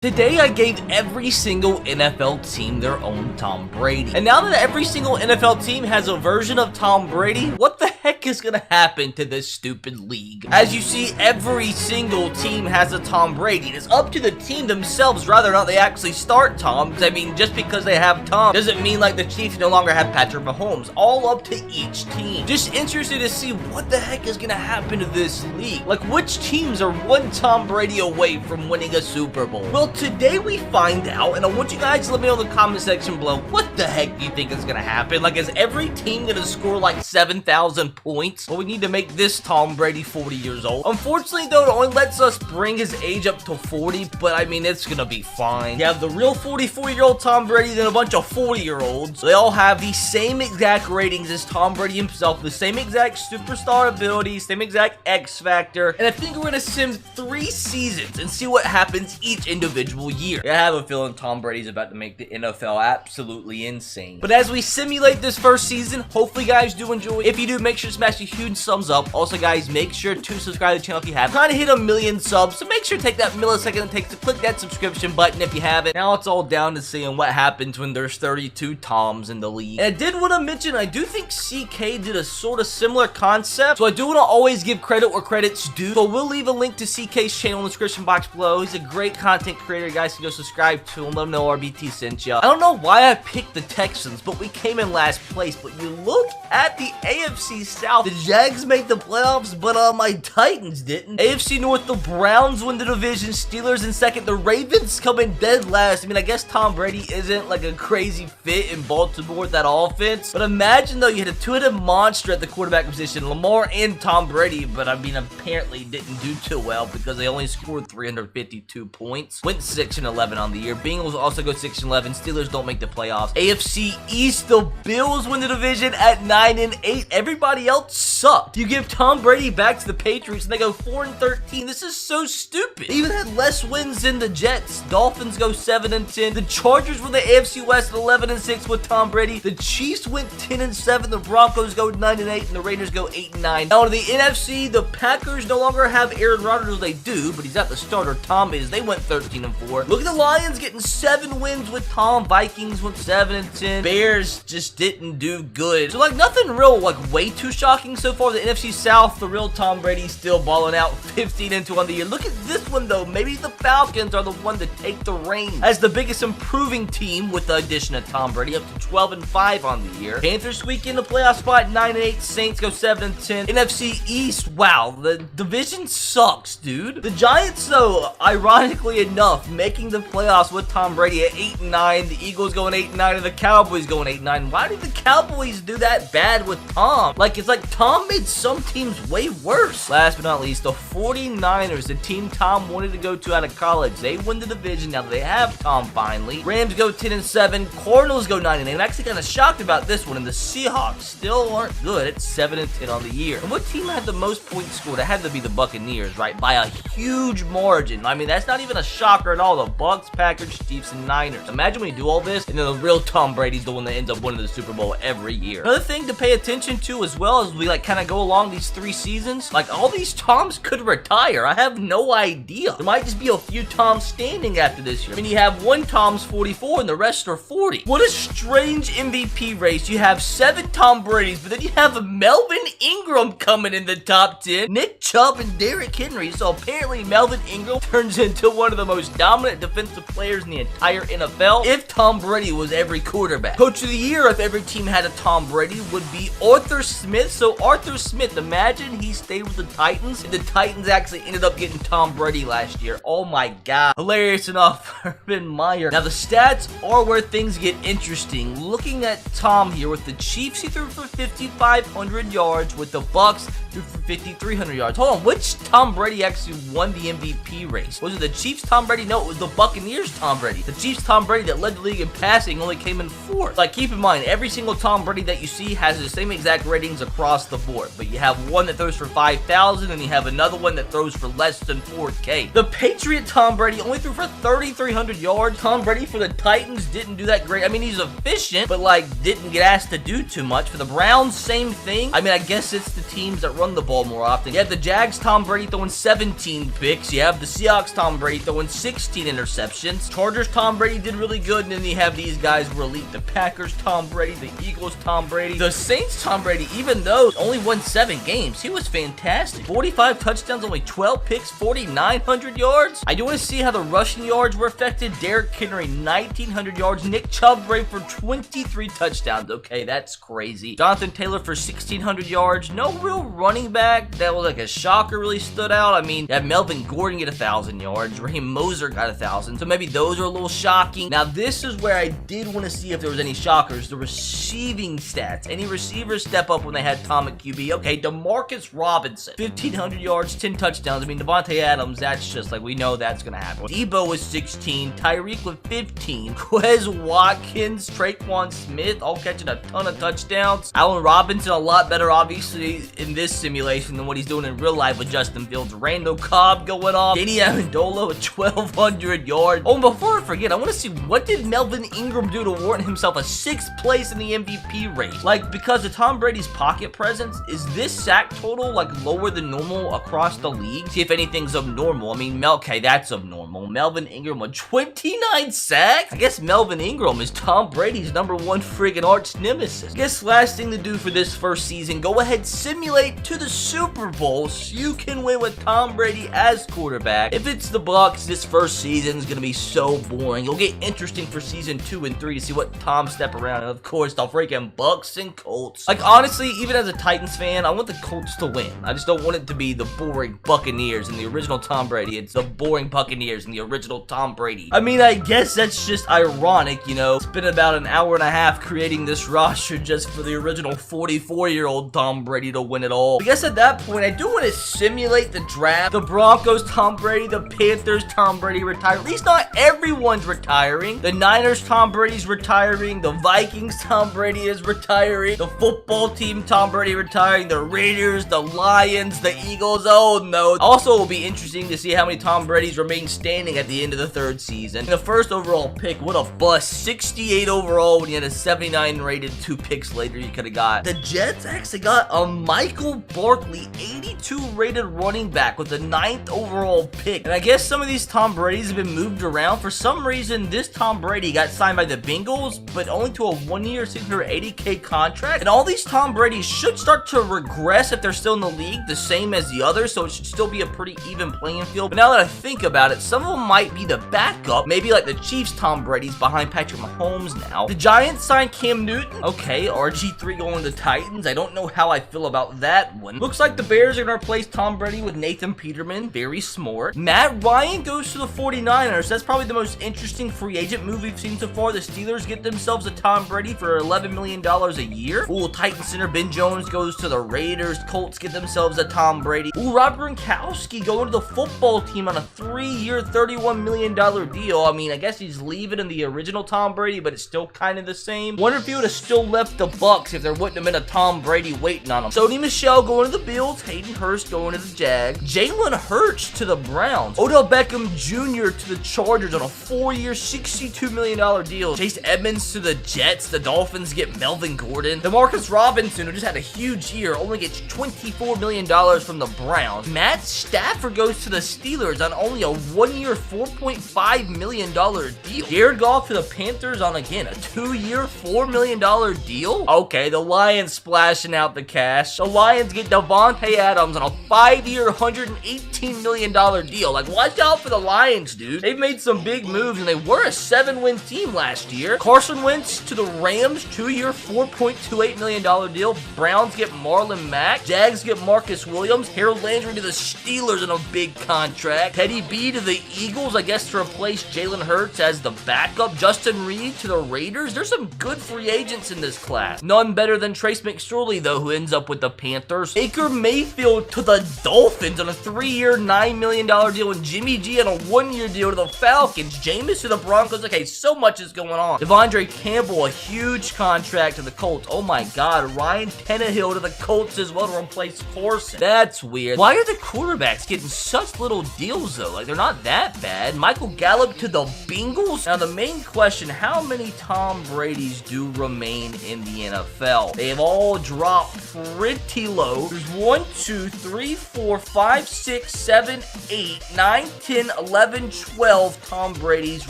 Today I gave every single NFL team their own Tom Brady. And now that every single NFL team has a version of Tom Brady, what the heck is gonna happen to this stupid league? As you see, every single team has a Tom Brady. It's up to the team themselves whether or not they actually start Tom. I mean, just because they have Tom doesn't mean like the Chiefs no longer have Patrick Mahomes. All up to each team. Just interested to see what the heck is gonna happen to this league. Like, which teams are one Tom Brady away from winning a Super Bowl? Well, today we find out, and I want you guys to let me know in the comment section below what the heck do you think is gonna happen. Like, is every team gonna score like 7,000 points? Well, we need to make this Tom Brady 40 years old. Unfortunately, though, it only lets us bring his age up to 40, but I mean, it's gonna be fine. You have the real 44-year-old Tom Brady, then a bunch of 40-year-olds. They all have the same exact ratings as Tom Brady himself, the same exact superstar abilities, same exact X factor, and I think we're gonna sim 3 seasons and see what happens each individual year. I have a feeling Tom Brady's about to make the NFL absolutely insane. But as we simulate this first season, hopefully you guys do enjoy. If you do, make sure to smash a huge thumbs up. Also, guys, make sure to subscribe to the channel if you have. Trying to hit 1,000,000 subs, so make sure to take that millisecond it takes to click that subscription button if you haven't. Now it's all down to seeing what happens when there's 32 Toms in the league. And I did want to mention, I do think CK did a sort of similar concept, so I do want to always give credit where credit's due. So we'll leave a link to CK's channel in the description box below. He's a great content creator. You guys can go subscribe to him, let him know RBT sent you. I don't know why I picked the Texans, but we came in last place. But you look at the AFC South, the Jags made the playoffs, but my Titans didn't. AFC North, the Browns win the division, Steelers in second, the Ravens come in dead last. I mean, I guess Tom Brady isn't like a crazy fit in Baltimore with that offense, but imagine though you had a two-headed monster at the quarterback position, Lamar and Tom Brady, but I mean, apparently didn't do too well because they only scored 352 points. Went 6-11 on the year. Bengals also go 6-11. Steelers don't make the playoffs. AFC East, the Bills win the division at 9-8. Everybody else sucked. You give Tom Brady back to the Patriots and they go 4-13. This is so stupid. They even had less wins than the Jets. Dolphins go 7-10. The Chargers win the AFC West at 11-6 with Tom Brady. The Chiefs went 10-7. The Broncos go 9-8 and the Raiders go 8-9. Now to the NFC, the Packers no longer have Aaron Rodgers. They do, but he's not the starter. Tom is. They went 13-4. Look at the Lions getting 7 wins with Tom. Vikings went 7-10. Bears just didn't do good. So like nothing real like way too shocking so far. The NFC South, the real Tom Brady still balling out 15-2 on the year. Look at this one though. Maybe the Falcons are the one to take the reins as the biggest improving team with the addition of Tom Brady, up to 12-5 on the year. Panthers squeak in the playoff spot 9-8. Saints go 7-10. NFC East, wow, the division sucks, dude. The Giants though, ironically enough, making the playoffs with Tom Brady at 8-9. The Eagles going 8-9 and the Cowboys going 8-9. Why did the Cowboys do that bad with Tom? Like, it's like Tom made some teams way worse. Last but not least, the 49ers, the team Tom wanted to go to out of college. They win the division now that they have Tom finally. Rams go 10-7. Cardinals go 9-8. I'm actually kind of shocked about this one. And the Seahawks still aren't good at 7-10 on the year. And what team had the most points scored? It had to be the Buccaneers, right? By a huge margin. I mean, that's not even a shocker at all. The Bucks, Packers, Chiefs, and Niners. Imagine when you do all this, and then the real Tom Brady's the one that ends up winning the Super Bowl every year. Another thing to pay attention to as well as we like kind of go along these 3 seasons, like all these Toms could retire. I have no idea. There might just be a few Toms standing after this year. I mean, you have one Tom's 44 and the rest are 40. What a strange MVP race. You have 7 Tom Brady's, but then you have Melvin Ingram coming in the top 10, Nick Chubb and Derrick Henry. So apparently Melvin Ingram turns into one of the most dominant defensive players in the entire NFL if Tom Brady was every quarterback. Coach of the year, if every team had a Tom Brady, would be Arthur Smith. So Arthur Smith, imagine he stayed with the Titans and the Titans actually ended up getting Tom Brady last year. Oh my god. Hilarious enough. Urban Meyer. Now the stats are where things get interesting. Looking at Tom here with the Chiefs, he threw for 5,500 yards. With the Bucks, threw for 5,300 yards. Hold on, which Tom Brady actually won the MVP race? Was it the Chiefs Tom Brady? No, it was the Buccaneers Tom Brady. The Chiefs Tom Brady that led the league in passing only came in 4th. Like, keep in mind, every single Tom Brady that you see has the same exact ratings across the board, but you have one that throws for 5,000 and you have another one that throws for less than 4K. The Patriot Tom Brady only threw for 3,300 yards. Tom Brady for the Titans didn't do that great. I mean, he's efficient, but like didn't get asked to do too much. For the Browns, same thing. I mean, I guess it's the teams that run the ball more often. You have the Jags Tom Brady throwing 17 picks. You have the Seahawks Tom Brady throwing 16 interceptions. Chargers Tom Brady did really good, and then you have these guys who are elite. The Packers Tom Brady, the Eagles Tom Brady, the Saints Tom Brady, even though only won 7 games, he was fantastic. 45 touchdowns, only 12 picks, 4,900 yards. I do want to see how the rushing yards were affected. Derrick Henry, 1,900 yards. Nick Chubb ran for 23 touchdowns. Okay, that's crazy. Jonathan Taylor for 1,600 yards. No real running back that was like a shocker really stood out. I mean, you have Melvin Gordon get 1,000 yards. Raheem Moser got 1,000. So maybe those are a little shocking. Now, this is where I did want to see if there was any shockers. The receiving stats. Any receivers step up when they had Tom at QB? Okay, Demarcus Robinson, 1,500 yards, 10 touchdowns. I mean, Devontae Adams, that's just like, we know that's going to happen. Debo was 16. Tyreek with 15. Quez Watkins, Traquan Smith, all catching a ton of touchdowns. Allen Robinson, a lot better, obviously, in this simulation than what he's doing in real life with Justin Fields. Randall Cobb going off. Danny Amendola with 1,200 yards. Oh, and before I forget, I want to see what did Melvin Ingram do to warrant himself a 6th place in the MVP race? Like, because of Tom Brady's pocket presence, is this sack total, like, lower than normal across the league? See if anything's abnormal. I mean, okay, that's abnormal. Melvin Ingram with 29 sacks? I guess Melvin Ingram is Tom Brady's #1 friggin' arch nemesis. I guess last thing to do for this first season, go ahead, simulate to the Super Bowl so you can win with Tom Brady as quarterback. If it's the Bucs, this first season is going to be so boring. It'll get interesting for season 2 and 3 to see what Tom step around. And of course, the freaking Bucs and Colts. Like, honestly, even as a Titans fan, I want the Colts to win. I just don't want it to be the boring Buccaneers and the original Tom Brady. It's the boring Buccaneers and the original Tom Brady. I mean, I guess that's just ironic, you know. Spent about an hour and a half creating this roster just for the original 44-year-old Tom Brady to win it all. I guess at that point, I do want to simulate the draft. The Broncos, Tom Brady. The Panthers, Tom Brady retired. At least not everyone's retiring. The Niners, Tom Brady's retiring. The Vikings, Tom Brady is retiring. The football team, Tom Brady retiring. The Raiders, the Lions, the Eagles. Oh no. Also, it will be interesting to see how many Tom Bradys remain standing at the end of the 3rd season. The first overall pick, what a bust. 68 overall when you had a 79 rated 2 picks later you could have got. The Jets actually got a Michael Barkley 82 rated running back with the 9th overall pick. And I guess some of these Tom Bradys have been moved around. For some reason, this Tom Brady got signed by the Bengals, but only to a 1-year, $680K contract. And all these Tom Bradys should start to regress if they're still in the league, the same as the others, so it should still be a pretty even playing field. But now that I think about it, some of them might be the backup, maybe like the Chiefs Tom Brady's behind Patrick Mahomes now. The Giants signed Cam Newton. Okay, RG3 going to Titans. I don't know how I feel about that one. Looks like the Bears are going to replace Tom Brady with Nathan Peterman. Very smart. Matt Ryan goes to the 49ers. That's probably the most interesting free agent move we've seen so far. The Steelers get themselves a Tom Brady for $11 million a year. Ooh, Titan center Ben Jones goes to the Raiders. Colts get themselves a Tom Brady. Ooh, Rob Gronkowski going to the football team on a 3-year, $31 million deal. I mean, I guess he's leaving in the original Tom Brady, but it's still kind of the same. Wonder if he would have still left the Bucs if there wouldn't have been a Tom Brady waiting on him. Sony Michel going to the Bills. Hayden Hurst going to the Jags. Jalen Hurts to the Browns. Odell Beckham Jr. to the Chargers on a 4-year, $62 million deal. Chase Edmonds to the Jets. The Dolphins get Melvin Gordon. Demarcus Robinson, who just had a huge year, only gets $24 million from the Browns. Matt Stafford goes to the Steelers on only a 1-year, $4.5 million deal. Jared Goff to the Panthers on, again, a 2-year, $4 million deal. Okay, the Lions splashing out the cash. The Lions get Devontae Adams on a 5-year, $118 million deal. Like, watch out for the Lions, dude. They've made some big moves, and they were a 7-win team last year. Carson Wentz to the Rams, 2-year, $4.28 million deal. Browns get Marlon Mack. Jags get Marcus Williams. Harold Landry to the Steelers on a big contract. Teddy B to the Eagles, I guess, to replace Jalen Hurts as the backup. Justin Reed to the Raiders. There's some good free agents in this class. None better than Trace McSorley, though, who ends up with the Panthers. Baker Mayfield to the Dolphins on a 3-year, $9 million deal, and Jimmy G on a 1-year deal to the Falcons. Jameis to the Broncos. Okay, so much is going on. Devondre Campbell, a huge contract to the Colts. Oh my God. Ryan Tannehill to the Colts as well to replace Carson. That's weird. Why are the quarterbacks getting such little deals, though? Like, they're not that bad. Michael Gallup to the Bengals. Now, the main question, how many Tom Bradys do remain in the NFL? They have all dropped pretty low. So there's 1, 2, 3, 4, 5, 6, 7, 8, 9, 10, 11, 12 Tom Brady's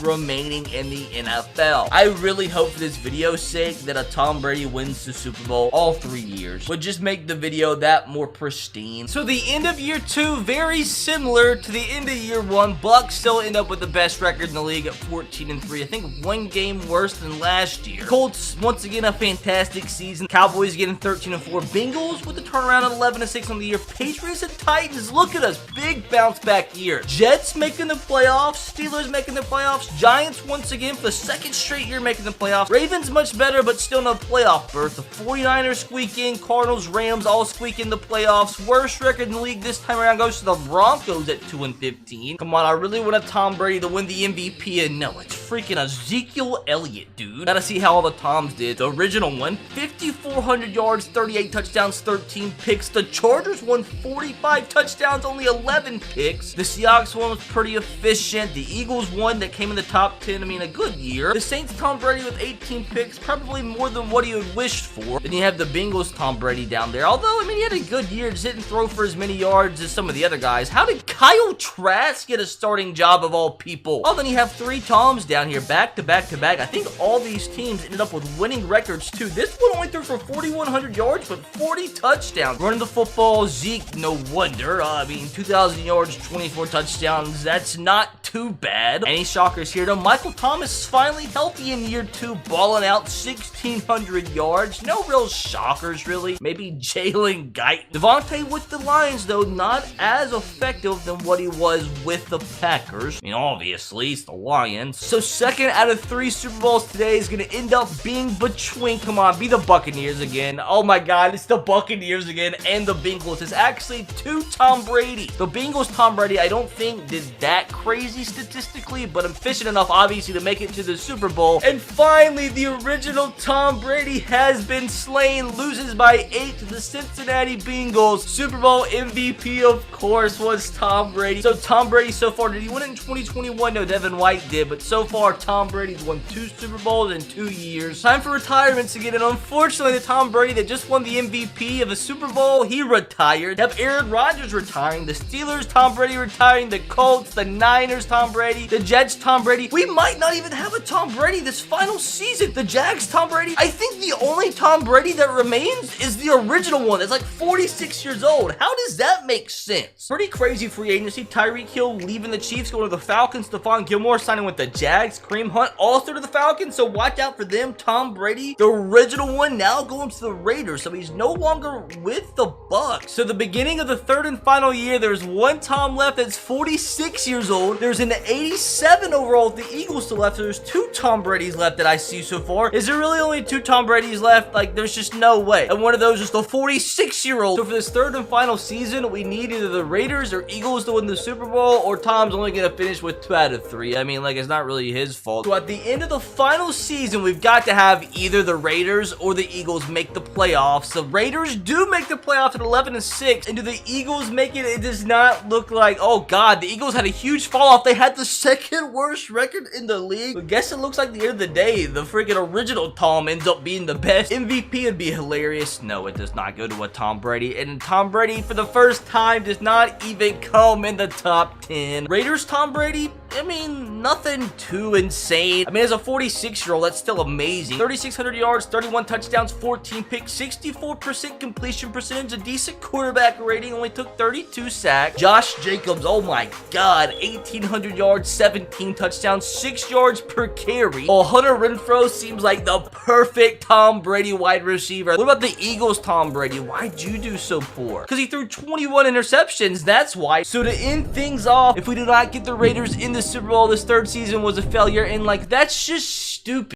remaining in the NFL. I really hope for this video's sake that a Tom Brady wins the Super Bowl all 3 years. Would just make the video that more pristine. So the end of year 2, very similar to the end of year 1. Bucs still end up with the best record in the league at 14-3. I think 1 game worse than last year. Colts, once again, a fantastic season. Cowboys getting 13-4. Bengals with the turnaround at 11-6 on the year. Patriots and Titans, look at us. Big bounce back year. Jets making the playoffs. Steelers making the playoffs. Giants once again for the 2nd straight year making the playoffs. Ravens much better, but still no playoff berth. The 49ers squeak in. Cardinals, Rams all squeak in the playoffs. Worst record in the league this time around goes to the Broncos at 2-15. Come on, I really want a Tom Brady to win the MVP, and no, it's freaking Ezekiel Elliott, dude. Gotta see how all the Toms did. The original one, 5,400 yards, 38 touchdowns, 13 picks. The Chargers won 45 touchdowns, only 11 picks. The Seahawks one was pretty efficient. The Eagles one that came in the top 10, I mean, a good year. The Saints Tom Brady with 18 picks, probably more than what he had wished for. Then you have the Bengals Tom Brady down there. Although, I mean, he had a good year, just didn't throw for as many yards as some of the other guys. How did Kyle Trask get a starting job of all people? Oh, then you have 3 Toms down here, back to back to back. I think all these teams ended up with winning records too. This one only threw for 4,100 yards, but 40 touchdowns. Running the football, Zeke, no wonder. I mean, 2,000 yards, 24 touchdowns. That's not too bad. Any shockers here though? Michael Thomas is finally healthy in year 2, balling out 1,600 yards. No real shockers, really. Maybe Jalen Guyton. Devontae with the Lions, though, not as effective than what he was with the Packers. I mean, obviously, it's the Lions. So 2nd out of 3 Super Bowls today is going to end up being between, come on, be the Buccaneers again. Oh my God, it's the Buccaneers again, and the Bengals. It's actually 2 Tom Brady. The Bengals Tom Brady, I don't think did that crazy statistically, but efficient enough, obviously, to make it to the Super Bowl. And finally, the original Tom Brady has been slain, loses by 8 to the Cincinnati Bengals. Super Bowl MVP, of course, was Tom Brady. So Tom Brady so far, did he win it in 2021? No, Devin White did, but so far, Tom Brady's won 2 Super Bowls in 2 years. Time for retirements again, and unfortunately, the Tom Brady that just won the MVP of a Super Bowl, he retired. You have Aaron Rodgers retiring, the Steelers, Tom Brady retiring, the Colts, the Niners, Tom Brady, the Jets, Tom Brady. We might not even have a Tom Brady this final season. The Jags, Tom Brady. I think the only Tom Brady that remains is the original one that's like 46 years old. How does that make sense? Pretty crazy free agency. Tyreek Hill leaving the Chiefs, going to the Falcons. Stephon Gilmore signing with the Jags. Kareem Hunt also to the Falcons, so watch out for them. Tom Brady, the original one, now going to the Raiders, so he's no longer with the Bucs. So the beginning of the 3rd and final year, there's 1 Tom left that's 46 years old. There's an 87 overall with the Eagles still left, so there's 2 Tom Brady's left that I see so far. Is there really only 2 Tom Brady's left? Like, there's just no way. And one of those is the 46-year-old. So for this 3rd and final season, we need either the Raiders or Eagles to win the Super Bowl, or Tom's only going to finish with 2 out of 3. I mean, like, it's not really his fault. So at the end of the final season, we've got to have either the Raiders or the Eagles make the playoffs. The Raiders do make the playoffs at 11-6, and do the Eagles make it? It does not look like, oh God, the Eagles had a huge fall off. They had the 2nd worst record in the league. I guess it looks like the end of the day, the freaking original Tom ends up being the best. MVP would be hilarious. No, it does not go to a Tom Brady, and Tom Brady for the first time does not even come in the top 10. Raiders Tom Brady, I mean, nothing too insane. I mean, as a 46-year-old, that's still amazing. 3,600 yards, 31 touchdowns, 14 picks, 64% completion percentage, a decent quarterback rating, only took 32 sacks. Josh Jacobs, oh my God, 1,800 yards, 17 touchdowns, 6 yards per carry. Oh, Hunter Renfrow seems like the perfect Tom Brady wide receiver. What about the Eagles Tom Brady? Why'd you do so poor? Because he threw 21 interceptions, that's why. So to end things off, if we do not get the Raiders in the Super Bowl, this 3rd season was a failure, and like, that's just stupid.